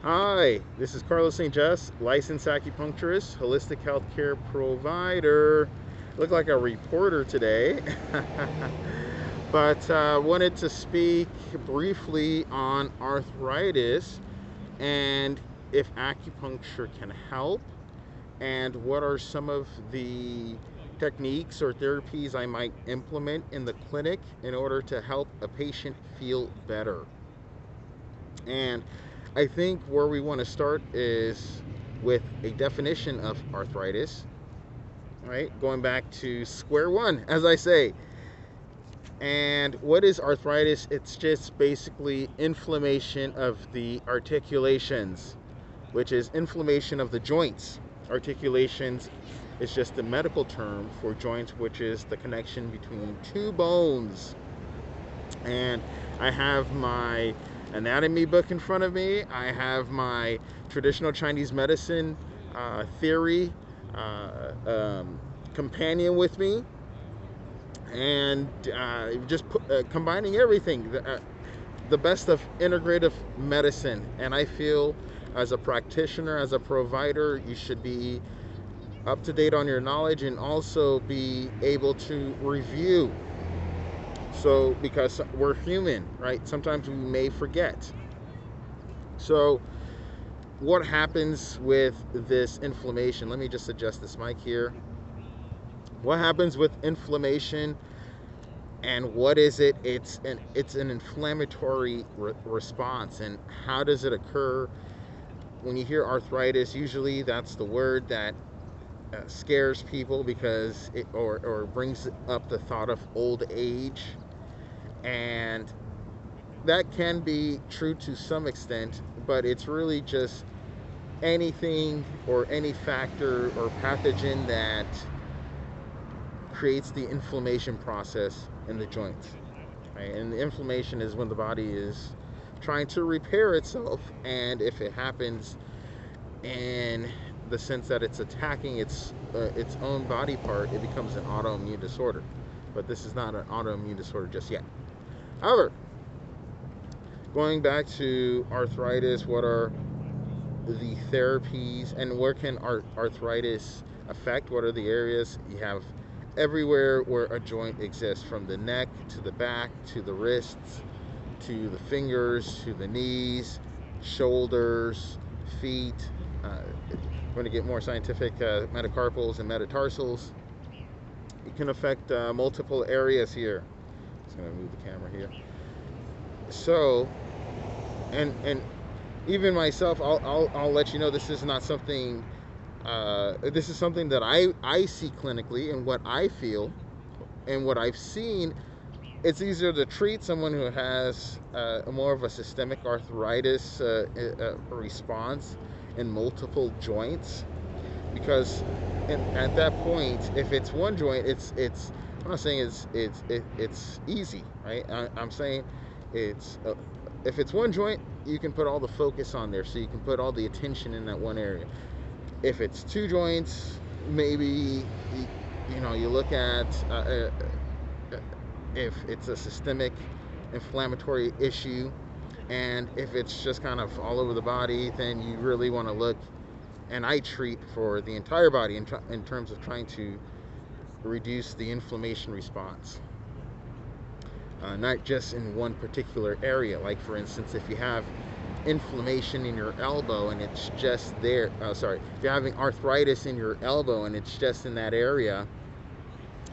Hi, this is Carlos St. Just, licensed acupuncturist, holistic healthcare provider. Look like a reporter today, but wanted to speak briefly on arthritis and if acupuncture can help, and what are some of the techniques or therapies I might implement in the clinic in order to help a patient feel better. And I think where we want to start is with a definition of arthritis, right? Going back to square one, as I say. And what is arthritis? It's just basically inflammation of the articulations, which is inflammation of the joints. Articulations is just the medical term for joints, which is the connection between two bones. And I have my anatomy book in front of me. I have my traditional Chinese medicine theory companion with me, and just combining everything, the best of integrative medicine. And I feel as a practitioner, as a provider, you should be up to date on your knowledge and also be able to review. So, because we're human, right? Sometimes we may forget. So, what happens with this inflammation? Let me just adjust this mic here. What happens with inflammation, and what is it? It's an inflammatory response. And how does it occur? When you hear arthritis, usually that's the word that scares people because it or brings up the thought of old age. And that can be true to some extent, but it's really just anything or any factor or pathogen that creates the inflammation process in the joints. Right? And the inflammation is when the body is trying to repair itself, and if it happens in the sense that it's attacking its own body part, it becomes an autoimmune disorder. But this is not an autoimmune disorder just yet. However, going back to arthritis, what are the therapies and where can arthritis affect? What are the areas? You have everywhere where a joint exists, from the neck to the back to the wrists to the fingers to the knees, shoulders, feet. We're going to get more scientific, metacarpals and metatarsals. It can affect multiple areas here. Just going to move the camera here. So, and even myself, I'll let you know this is not something. This is something that I see clinically, and what I feel, and what I've seen. It's easier to treat someone who has more of a systemic arthritis response in multiple joints, because at that point, if it's one joint, I'm not saying it's easy, right? I'm saying it's if it's one joint, you can put all the focus on there, so you can put all the attention in that one area. If it's two joints, maybe you look at if it's a systemic inflammatory issue, and if it's just kind of all over the body, then you really want to look, and I treat for the entire body in terms of trying to reduce the inflammation response, not just in one particular area. Like, for instance, if you have inflammation in your elbow and it's just there, if you're having arthritis in your elbow and it's just in that area,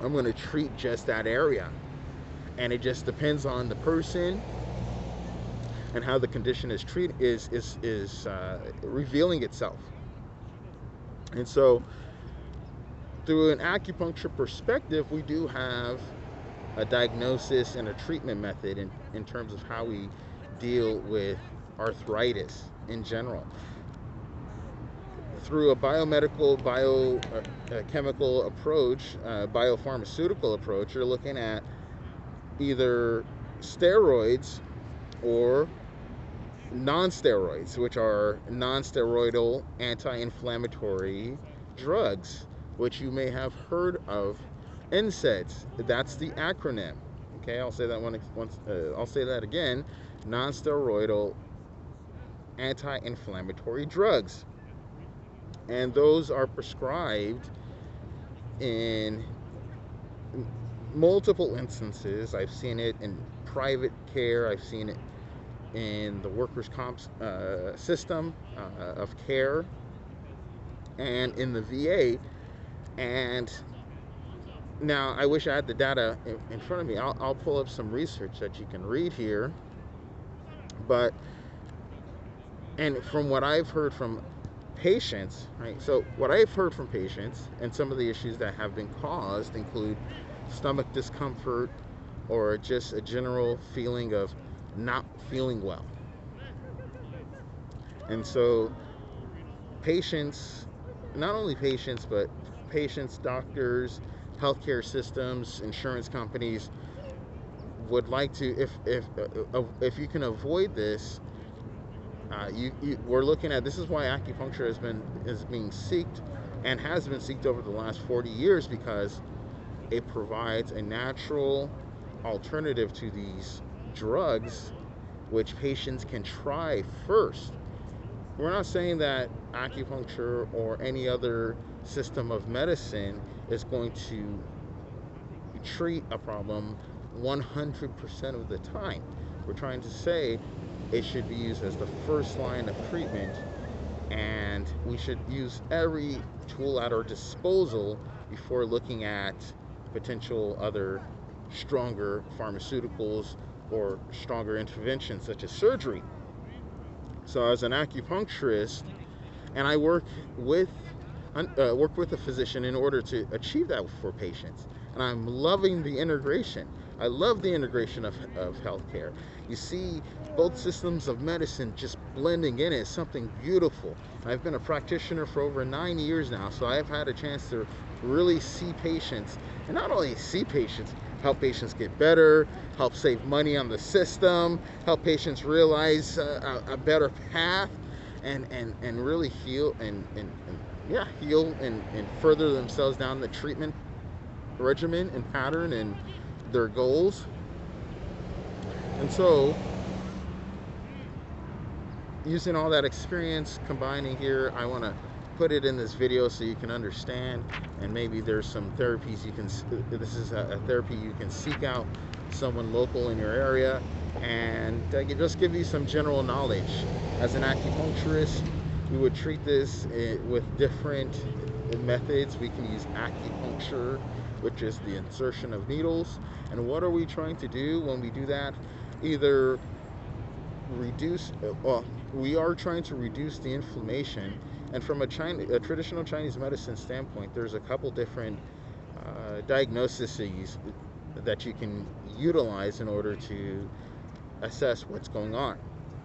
I'm going to treat just that area. And it just depends on the person and how the condition is treated is revealing itself. And so, through an acupuncture perspective, we do have a diagnosis and a treatment method in terms of how we deal with arthritis in general. Through a biomedical, biochemical approach, biopharmaceutical approach, you're looking at either steroids or non-steroids, which are non-steroidal anti-inflammatory drugs, which you may have heard of. NSAIDs, that's the acronym. Okay, I'll say that once. I'll say that again. Non-steroidal anti-inflammatory drugs, and those are prescribed in multiple instances. I've seen it in private care, I've seen it in the workers' comp system of care, and in the VA. And now I wish I had the data in front of me. I'll pull up some research that you can read here. But, and from what I've heard from patients, right? So what I've heard from patients, and some of the issues that have been caused include stomach discomfort, or just a general feeling of not feeling well. And so patients, not only patients, but patients, doctors, healthcare systems, insurance companies would like to, if you can avoid this, we're looking at, this is why acupuncture is being sought and has been sought over the last 40 years, because it provides a natural alternative to these drugs, which patients can try first. We're not saying that acupuncture or any other system of medicine is going to treat a problem 100% of the time. We're trying to say it should be used as the first line of treatment, and we should use every tool at our disposal before looking at potential other stronger pharmaceuticals or stronger interventions such as surgery. So as an acupuncturist, and I work with a physician in order to achieve that for patients, and I'm loving the integration. I love the integration of healthcare. You see both systems of medicine just blending in is something beautiful. I've been a practitioner for over 9 years now, so I've had a chance to really see patients, and not only see patients, help patients get better, help save money on the system, help patients realize a better path, and really heal and further themselves down the treatment regimen and pattern and their goals. And so, using all that experience, combining here, I want to put it in this video so you can understand, and maybe there's some therapies you can, this is a therapy you can seek out someone local in your area, and just give you some general knowledge. As an acupuncturist, we would treat this with different methods. We can use acupuncture, which is the insertion of needles. And what are we trying to do when we do that? Either reduce, we are trying to reduce the inflammation. And from a traditional Chinese medicine standpoint, there's a couple different diagnoses that you can utilize in order to assess what's going on.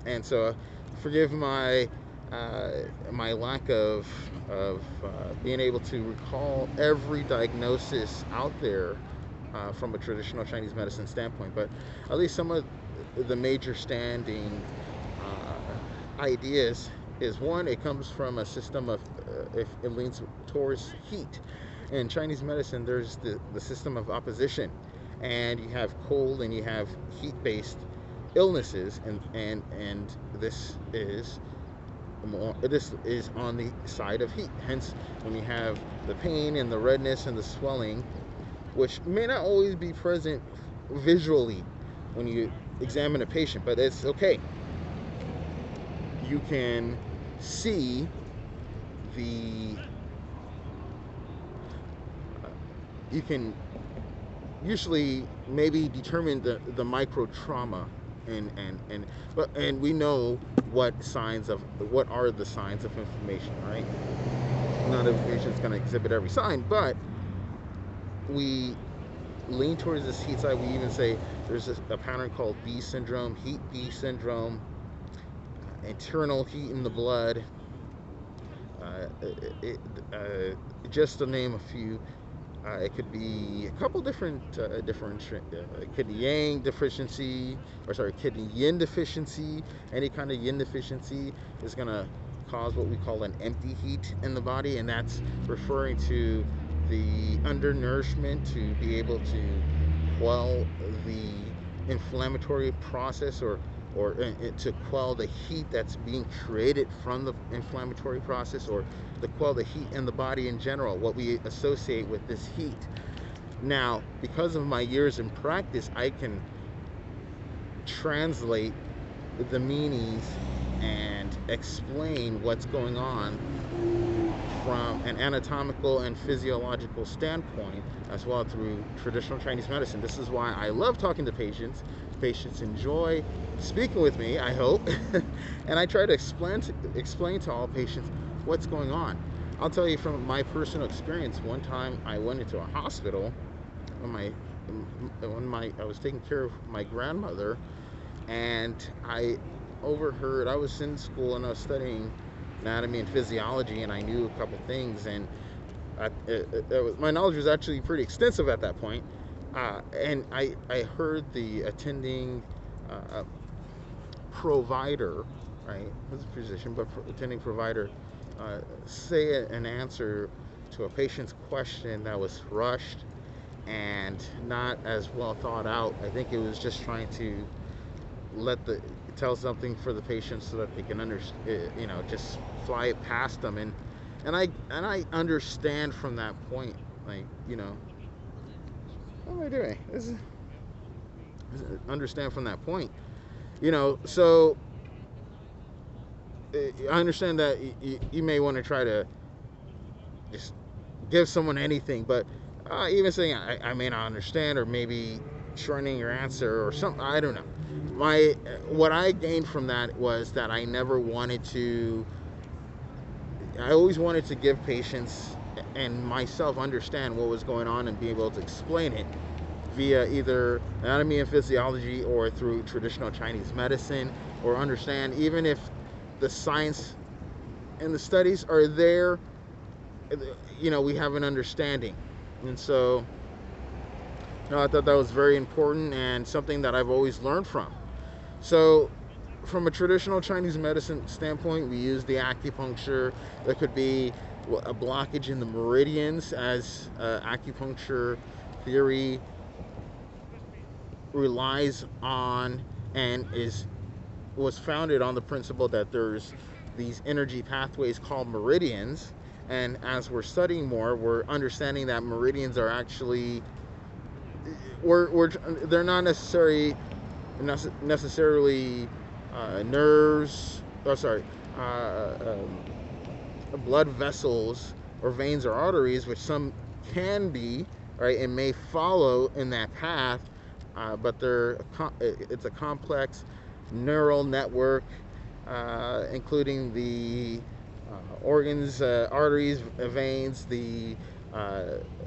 And so, forgive my my lack of being able to recall every diagnosis out there from a traditional Chinese medicine standpoint, but at least some of the major standing ideas is, one, it comes from a system of, if it leans towards heat. In Chinese medicine, there's the system of opposition, and you have cold and you have heat-based illnesses, and this is on the side of heat. Hence, when you have the pain and the redness and the swelling, which may not always be present visually when you examine a patient, but it's okay. You can see you can usually maybe determine the micro trauma, and we know what are the signs of inflammation, right? Not every patient is going to exhibit every sign, but we lean towards this heat side. We even say there's a pattern called B syndrome, heat B syndrome, internal heat in the blood, just to name a few. It could be a couple different, kidney yang deficiency, or sorry, kidney yin deficiency. Any kind of yin deficiency is going to cause what we call an empty heat in the body, and that's referring to the undernourishment to be able to quell the inflammatory process, or or to quell the heat that's being created from the inflammatory process, or to quell the heat in the body in general, what we associate with this heat. Now, because of my years in practice, I can translate the meanings and explain what's going on from an anatomical and physiological standpoint, as well through traditional Chinese medicine. This is why I love talking to patients. Patients enjoy speaking with me, I hope. And I try to explain to all patients what's going on. I'll tell you from my personal experience. One time I went into a hospital when I was taking care of my grandmother, and I overheard, I was in school and I was studying anatomy and physiology, and I knew a couple things, and my knowledge was actually pretty extensive at that point. And I heard the attending provider, right, was a physician, but attending provider, say an answer to a patient's question that was rushed and not as well thought out. I think it was just trying to tell something for the patient so that they can just fly it past them, and I understand from that point, like, what am I doing? Understand from that point, so I understand that you may want to try to just give someone anything, but even saying I may not understand, or maybe shortening your answer or something, I don't know. What I gained from that was that I always wanted to give patients and myself understand what was going on and be able to explain it via either anatomy and physiology or through traditional Chinese medicine, or understand even if the science and the studies are there, we have an understanding. And so I thought that was very important and something that I've always learned from. So from a traditional Chinese medicine standpoint, we use the acupuncture. There could be a blockage in the meridians, as acupuncture theory relies on and was founded on the principle that there's these energy pathways called meridians. And as we're studying more, we're understanding that meridians are actually, they're not necessarily nerves, blood vessels or veins or arteries, which some can be, right, and may follow in that path, but it's a complex neural network, including the organs, arteries, veins, the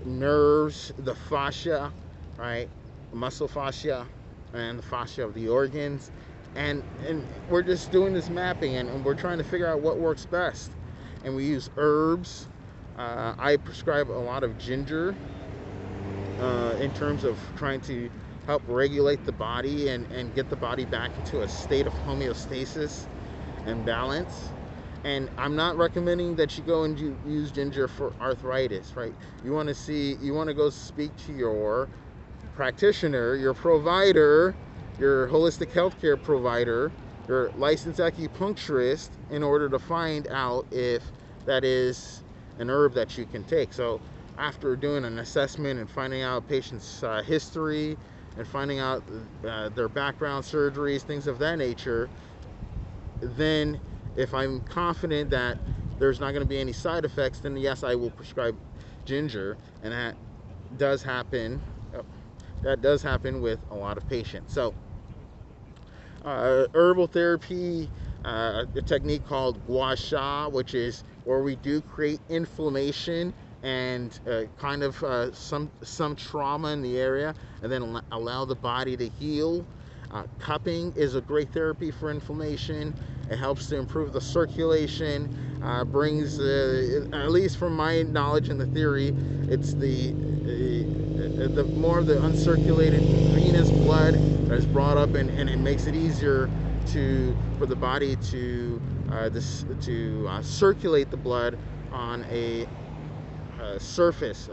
nerves, the fascia, right, muscle fascia, and the fascia of the organs, and we're just doing this mapping, and we're trying to figure out what works best. And we use herbs. I prescribe a lot of ginger in terms of trying to help regulate the body and get the body back into a state of homeostasis and balance. And I'm not recommending that you go and use ginger for arthritis, right? You want to go speak to your practitioner, your provider, your holistic healthcare provider, your licensed acupuncturist, in order to find out if that is an herb that you can take. So after doing an assessment and finding out a patient's history and finding out their background, surgeries, things of that nature, then if I'm confident that there's not going to be any side effects, then yes, I will prescribe ginger. And that does happen with a lot of patients. So herbal therapy, a technique called gua sha, which is where we do create inflammation and some trauma in the area, and then allow the body to heal. Cupping is a great therapy for inflammation. It helps to improve the circulation, brings, at least from my knowledge and the theory, it's the more of the uncirculated venous blood that is brought up, and it makes it easier for the body to circulate the blood on a surface,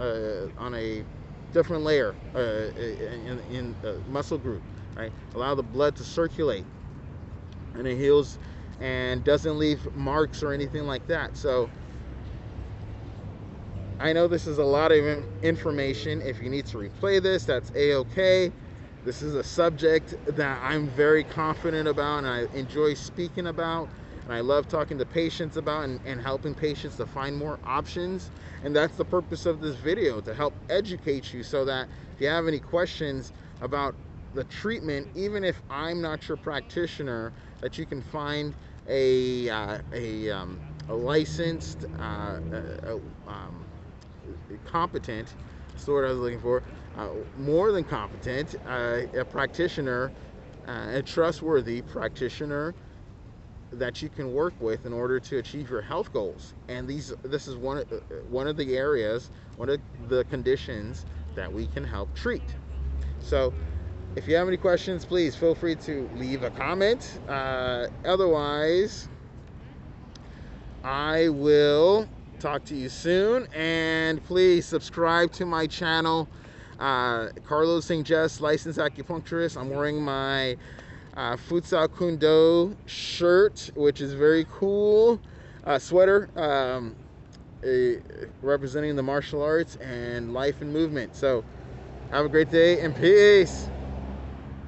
on a different layer in the muscle group, right? Allow the blood to circulate. and it heals and doesn't leave marks or anything like that. So I know this is a lot of information. If you need to replay this, that's a-okay. This is a subject that I'm very confident about and I enjoy speaking about, and I love talking to patients about and helping patients to find more options. And that's the purpose of this video, to help educate you, so that if you have any questions about the treatment, even if I'm not your practitioner, that you can find a licensed, competent, that's the word I was looking for, more than competent, a practitioner, a trustworthy practitioner that you can work with in order to achieve your health goals. And this is one of the areas, one of the conditions that we can help treat. So if you have any questions, please feel free to leave a comment. Otherwise, I will talk to you soon, and please subscribe to my channel. Carlos St. Just, licensed acupuncturist. I'm wearing my Futsal Kundo shirt, which is very cool. Sweater, representing the martial arts and life and movement. So have a great day and peace.